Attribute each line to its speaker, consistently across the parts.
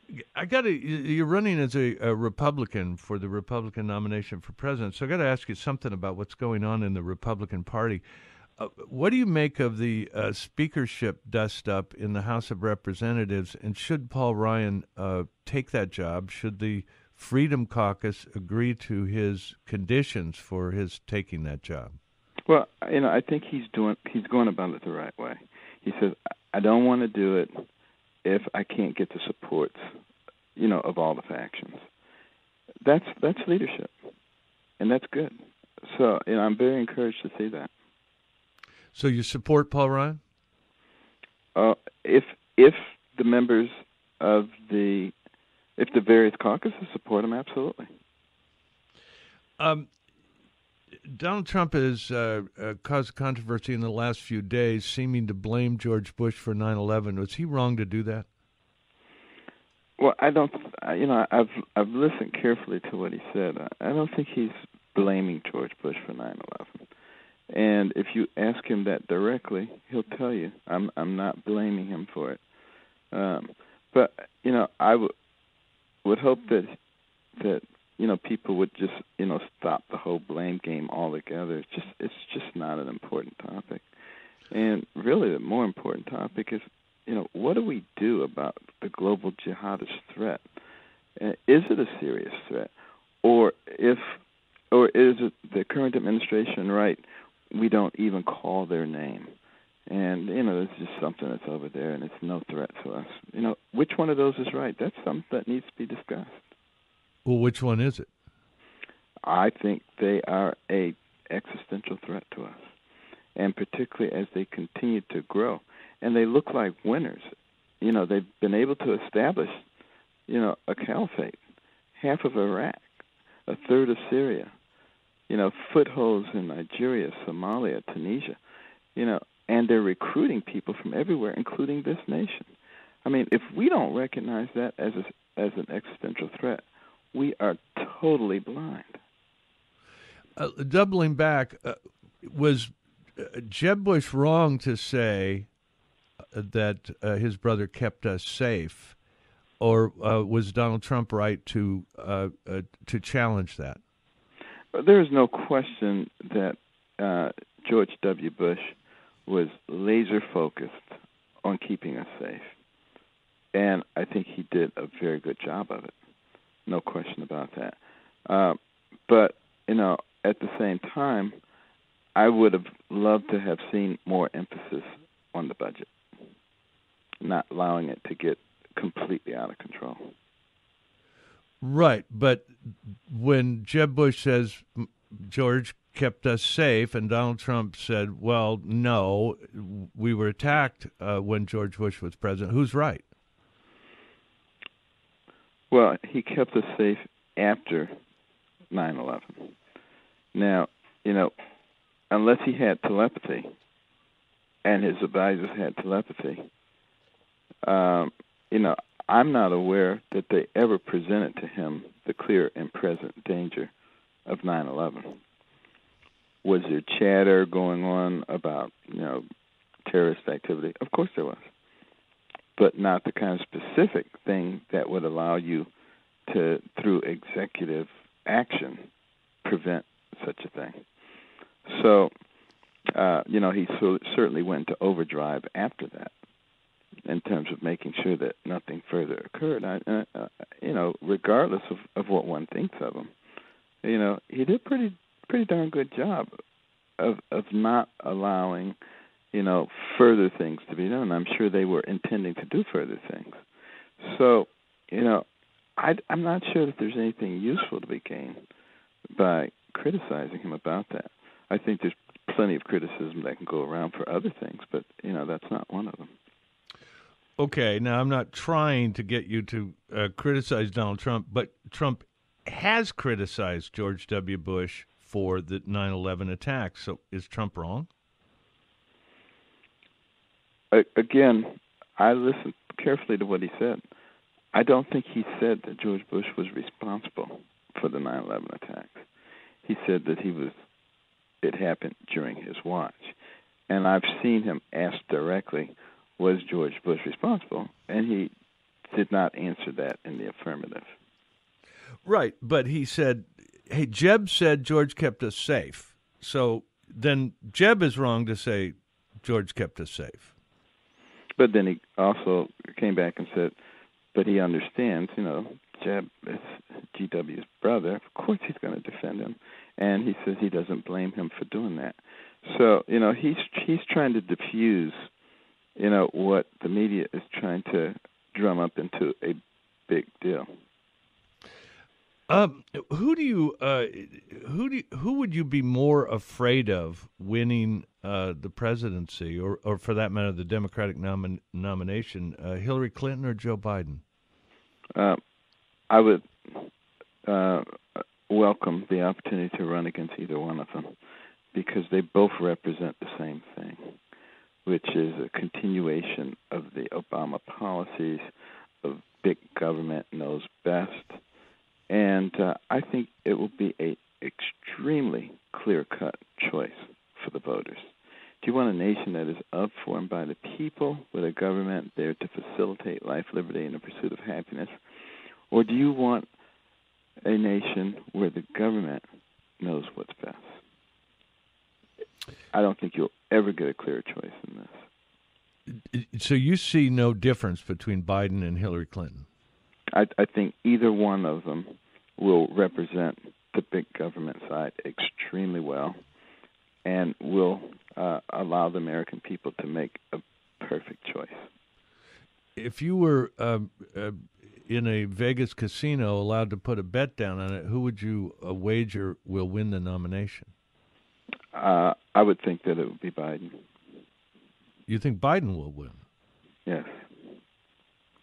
Speaker 1: You're running as a Republican for the Republican nomination for president, so I got to ask you something about what's going on in the Republican Party. What do you make of the speakership dust-up in the House of Representatives, and should Paul Ryan take that job? Should the Freedom Caucus agree to his conditions for his taking that job?
Speaker 2: Well, I think he's going about it the right way. He says, I don't want to do it if I can't get the supports, of all the factions. That's leadership, and that's good. So, I'm very encouraged to see that.
Speaker 1: So you support Paul Ryan?
Speaker 2: If the members of the various caucuses support him, absolutely.
Speaker 1: Donald Trump has caused controversy in the last few days, seeming to blame George Bush for 9/11. Was he wrong to do that?
Speaker 2: Well, I don't. I've listened carefully to what he said. I don't think he's blaming George Bush for 9/11. And if you ask him that directly, he'll tell you, I'm not blaming him for it. But I would hope that people would just stop the whole blame game altogether. It's just not an important topic. And really, the more important topic is what do we do about the global jihadist threat? Is it a serious threat, or is it the current administration right? We don't even call their name. And, it's just something that's over there, and it's no threat to us. Which one of those is right? That's something that needs to be discussed.
Speaker 1: Well, which one is it?
Speaker 2: I think they are a existential threat to us, and particularly as they continue to grow. And they look like winners. They've been able to establish, a caliphate, half of Iraq, a third of Syria, footholds in Nigeria, Somalia, Tunisia, and they're recruiting people from everywhere, including this nation. I mean, if we don't recognize that as an existential threat, we are totally blind.
Speaker 1: Doubling back, was Jeb Bush wrong to say that his brother kept us safe, or was Donald Trump right to challenge that?
Speaker 2: There is no question that George W. Bush was laser focused on keeping us safe, and I think he did a very good job of it. No question about that. But at the same time, I would have loved to have seen more emphasis on the budget, not allowing it to get completely out of control.
Speaker 1: Right, but when Jeb Bush says George kept us safe, and Donald Trump said, well, no, we were attacked when George Bush was president, who's right?
Speaker 2: Well, he kept us safe after 9/11. Now, unless he had telepathy, and his advisors had telepathy, I'm not aware that they ever presented to him the clear and present danger of 9/11. Was there chatter going on about, terrorist activity? Of course there was. But not the kind of specific thing that would allow you to, through executive action, prevent such a thing. So, he certainly went into overdrive after that in terms of making sure that nothing further occurred. Regardless of what one thinks of him, he did pretty darn good job of not allowing, further things to be done. I'm sure they were intending to do further things. So, I'm not sure that there's anything useful to be gained by criticizing him about that. I think there's plenty of criticism that can go around for other things, but, that's not one of them.
Speaker 1: Okay, now I'm not trying to get you to criticize Donald Trump, but Trump has criticized George W. Bush for the 9/11 attacks. So is Trump wrong?
Speaker 2: Again, I listened carefully to what he said. I don't think he said that George Bush was responsible for the 9/11 attacks. He said that it happened during his watch. And I've seen him asked directly, was George Bush responsible? And he did not answer that in the affirmative.
Speaker 1: Right, but he said, hey, Jeb said George kept us safe. So then Jeb is wrong to say George kept us safe.
Speaker 2: But then he also came back and said, but he understands, Jeb is GW's brother. Of course he's going to defend him. And he says he doesn't blame him for doing that. So, he's trying to diffuse, what the media is trying to drum up into a big deal.
Speaker 1: Who would you be more afraid of winning the presidency, or for that matter, the Democratic nomination? Hillary Clinton or Joe Biden?
Speaker 2: I would welcome the opportunity to run against either one of them, because they both represent the same thing, which is a continuation of the Obama policies of big government knows best. And I think it will be a extremely clear-cut choice for the voters. Do you want a nation that is of, for, and by the people, with a government there to facilitate life, liberty, and the pursuit of happiness? Or do you want a nation where the government knows what's best? I don't think you'll ever get a clearer choice than this.
Speaker 1: So you see no difference between Biden and Hillary Clinton?
Speaker 2: I think either one of them will represent the big government side extremely well and will allow the American people to make a perfect choice.
Speaker 1: If you were in a Vegas casino allowed to put a bet down on it, who would you wager will win the nomination?
Speaker 2: I would think that it would be Biden.
Speaker 1: You think Biden will win?
Speaker 2: Yes.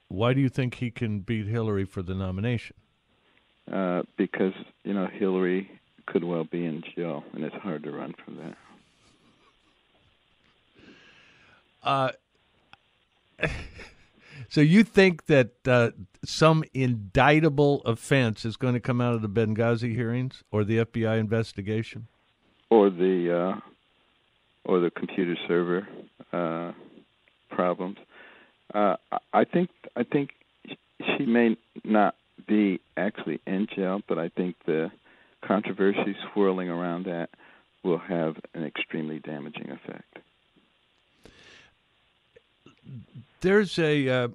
Speaker 1: Why do you think he can beat Hillary for the nomination?
Speaker 2: Because, Hillary could well be in jail, and it's hard to run from that.
Speaker 1: So you think that some indictable offense is going to come out of the Benghazi hearings or the FBI investigation?
Speaker 2: Or the computer server problems. I think she may not be actually in jail, but I think the controversy swirling around that will have an extremely damaging effect.
Speaker 1: There's a